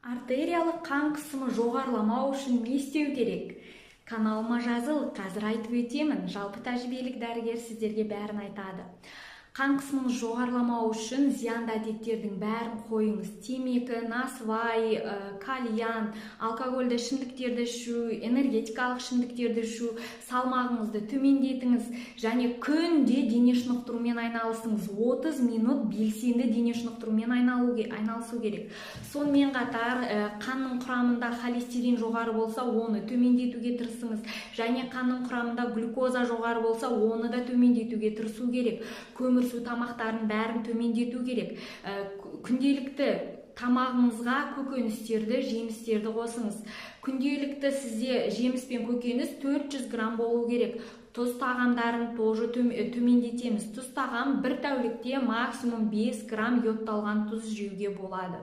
Артериялық қан қысымы жоғарламау үшін не істеу керек? Каналыма жазыл, қазір айтып өтемін. Жалпы тәжірибелік дәрігер сіздерге бәрін айтады. Қан қысымыңыз жоғарламау үшін зиянды әдеттердің бәрін қойыңыз. Темекі, насвай, кальян, алкогольді ішімдіктерді ішу, энергетикалық ішімдіктерді ішу, салмағыңызды төмендетіңіз және күнде дене шынықтырумен айналысыңыз. 30 минут белсенді дене шынықтырумен айналысу керек. Сонымен қатар қанның құрамында холестерин жоғары болса, оны төмендетуге тырысыңыз. Және қанның құрамында глюкоза жоғары болса, оны да төмендетуге тырысу керек. Көмірсу тамақтарын бәрін төмендету керек. Күнделікті тамағыңызға көкөністерді, жемістерді қосыңыз. Күнделікті сізде жеміс пен көкөніс 400 грамм болу керек. Тұз тағамдарын тоже төмендетеміз. Тұз тағам бір тәулікте максимум 5 грамм йодталған тұз жеуге болады.